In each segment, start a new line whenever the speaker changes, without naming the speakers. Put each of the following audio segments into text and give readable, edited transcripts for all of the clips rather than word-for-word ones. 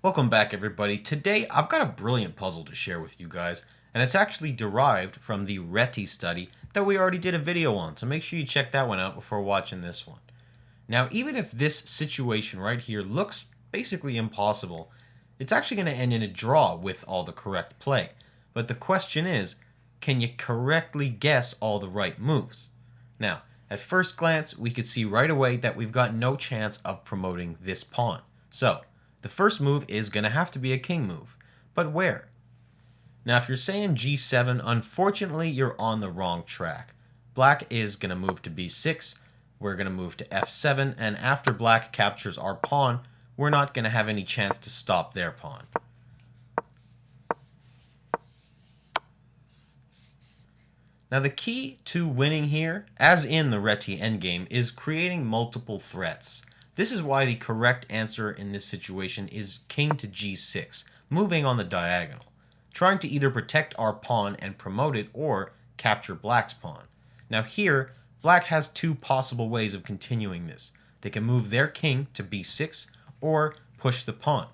Welcome back, everybody. Today I've got a brilliant puzzle to share with you guys, and it's actually derived from the Reti study that we already did a video on, so make sure you check that one out before watching this one. Now, even if this situation right here looks basically impossible, it's actually going to end in a draw with all the correct play. But the question is, can you correctly guess all the right moves? Now, at first glance, we could see right away that we've got no chance of promoting this pawn. So, the first move is going to have to be a king move. But where? Now, if you're saying g7, unfortunately, you're on the wrong track. Black is going to move to b6. We're going to move to f7. And after black captures our pawn, we're not going to have any chance to stop their pawn. Now, the key to winning here, as in the Reti endgame, is creating multiple threats. This is why the correct answer in this situation is king to g6, moving on the diagonal, trying to either protect our pawn and promote it or capture black's pawn. Now here, black has two possible ways of continuing this. They can move their king to b6 or push the pawn,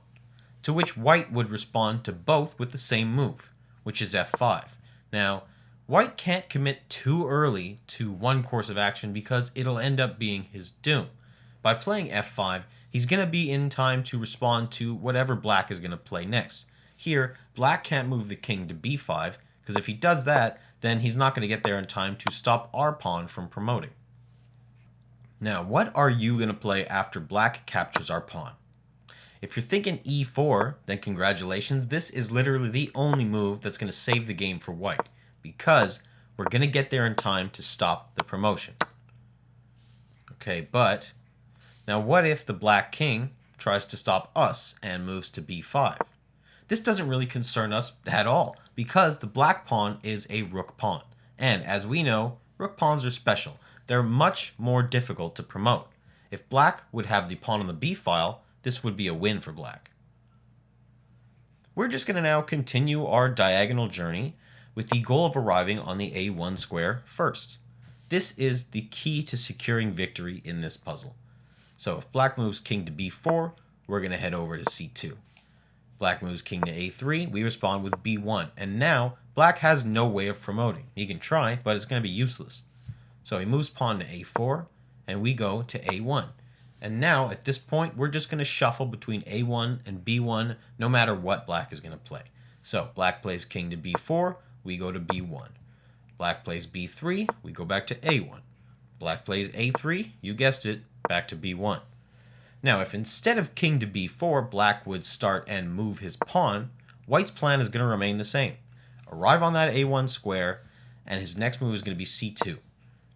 to which white would respond to both with the same move, which is f5. Now, white can't commit too early to one course of action because it'll end up being his doom. By playing f5, he's going to be in time to respond to whatever black is going to play next. Here, black can't move the king to b5, because if he does that, then he's not going to get there in time to stop our pawn from promoting. Now, what are you going to play after black captures our pawn? If you're thinking e4, then congratulations, this is literally the only move that's going to save the game for white, because we're going to get there in time to stop the promotion. Okay, but now what if the black king tries to stop us and moves to b5? This doesn't really concern us at all because the black pawn is a rook pawn. And as we know, rook pawns are special. They're much more difficult to promote. If black would have the pawn on the b file, this would be a win for black. We're just going to now continue our diagonal journey with the goal of arriving on the a1 square first. This is the key to securing victory in this puzzle. So if black moves king to b4, we're going to head over to c2. Black moves king to a3, we respond with b1. And now, black has no way of promoting. He can try, but it's going to be useless. So he moves pawn to a4, and we go to a1. And now, at this point, we're just going to shuffle between a1 and b1, no matter what black is going to play. So black plays king to b4, we go to b1. Black plays b3, we go back to a1. Black plays a3, you guessed it, back to b1. Now, if instead of king to b4, black would start and move his pawn, white's plan is going to remain the same. Arrive on that a1 square, and his next move is going to be c2.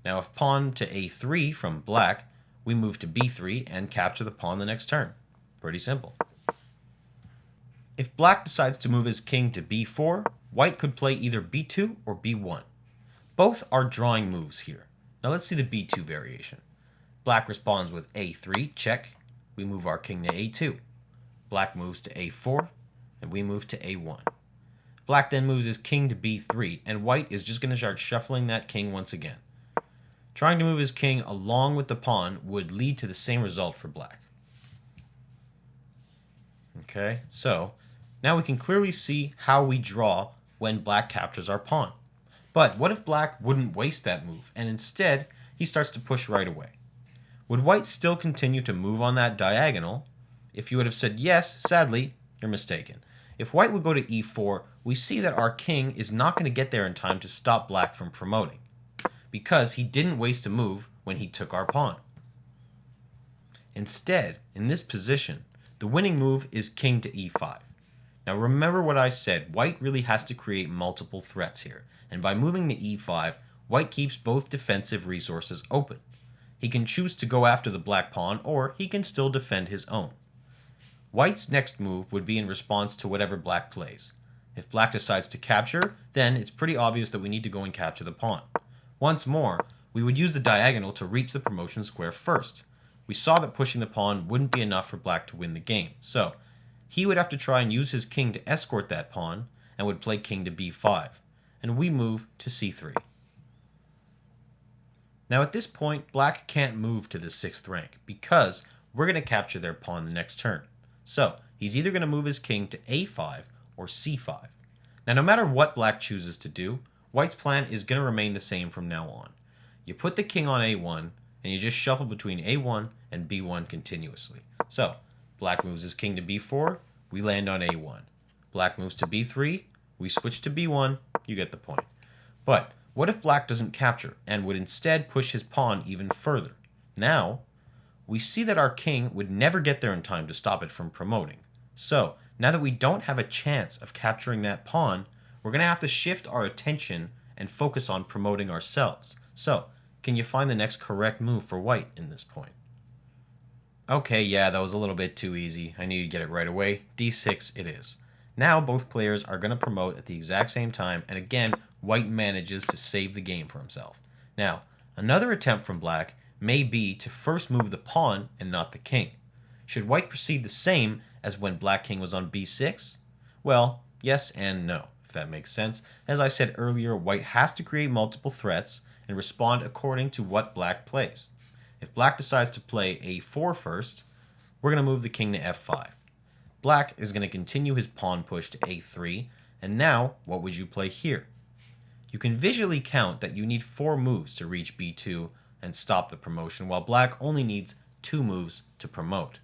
Now, if pawn to a3 from black, we move to b3 and capture the pawn the next turn. Pretty simple. If black decides to move his king to b4, white could play either b2 or b1. Both are drawing moves here. Now let's see the b2 variation. Black responds with a3, check. We move our king to a2. Black moves to a4, and we move to a1. Black then moves his king to b3, and white is just going to start shuffling that king once again. Trying to move his king along with the pawn would lead to the same result for black. Okay, so now we can clearly see how we draw when black captures our pawn. But what if black wouldn't waste that move, and instead he starts to push right away? Would white still continue to move on that diagonal? If you would have said yes, sadly, you're mistaken. If white would go to e4, we see that our king is not going to get there in time to stop black from promoting, because he didn't waste a move when he took our pawn. Instead, in this position, the winning move is king to e5. Now remember what I said, white really has to create multiple threats here, and by moving to e5, white keeps both defensive resources open. He can choose to go after the black pawn, or he can still defend his own. White's next move would be in response to whatever black plays. If black decides to capture, then it's pretty obvious that we need to go and capture the pawn. Once more, we would use the diagonal to reach the promotion square first. We saw that pushing the pawn wouldn't be enough for black to win the game, so he would have to try and use his king to escort that pawn, and would play king to b5, and we move to c3. Now at this point, black can't move to the 6th rank because we're going to capture their pawn the next turn. So he's either going to move his king to a5 or c5. Now, no matter what black chooses to do, white's plan is going to remain the same from now on. You put the king on a1, and you just shuffle between a1 and b1 continuously. So, black moves his king to b4, we land on a1. Black moves to b3, we switch to b1, you get the point. But what if black doesn't capture and would instead push his pawn even further? Now, we see that our king would never get there in time to stop it from promoting. So, now that we don't have a chance of capturing that pawn, we're going to have to shift our attention and focus on promoting ourselves. So, can you find the next correct move for white in this point? Okay, yeah, that was a little bit too easy. I knew you'd get it right away. d6 it is. Now both players are going to promote at the exact same time, and again, white manages to save the game for himself. Now, another attempt from black may be to first move the pawn and not the king. Should white proceed the same as when black king was on b6? Well, yes and no, if that makes sense. As I said earlier, white has to create multiple threats and respond according to what black plays. If black decides to play a4 first, we're going to move the king to f5. Black is going to continue his pawn push to a3, and now what would you play here? You can visually count that you need 4 moves to reach b2 and stop the promotion, while black only needs 2 moves to promote.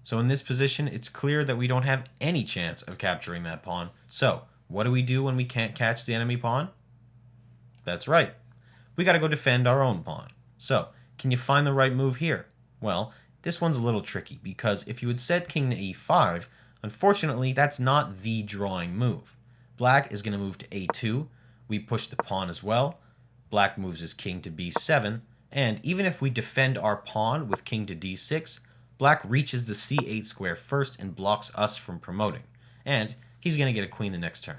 So in this position, it's clear that we don't have any chance of capturing that pawn. So what do we do when we can't catch the enemy pawn? That's right. We got to go defend our own pawn. So, can you find the right move here? Well, this one's a little tricky because if you had said king to e5, unfortunately, that's not the drawing move. Black is going to move to a2. We push the pawn as well. Black moves his king to b7. And even if we defend our pawn with king to d6, black reaches the c8 square first and blocks us from promoting. And he's going to get a queen the next turn.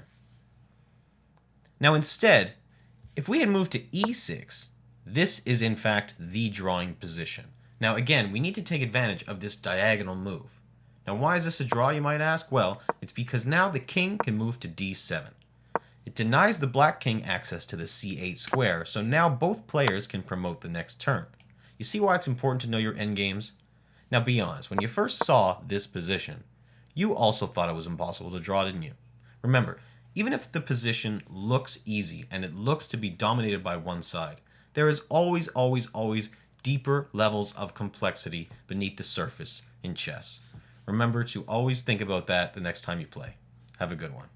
Now instead, if we had moved to e6, this is in fact the drawing position. Now again, we need to take advantage of this diagonal move. Now why is this a draw, you might ask? Well, it's because now the king can move to d7. It denies the black king access to the c8 square, so now both players can promote the next turn. You see why it's important to know your endgames? Now be honest, when you first saw this position, you also thought it was impossible to draw, didn't you? Remember, even if the position looks easy and it looks to be dominated by one side, there is always deeper levels of complexity beneath the surface in chess. Remember to always think about that the next time you play. Have a good one.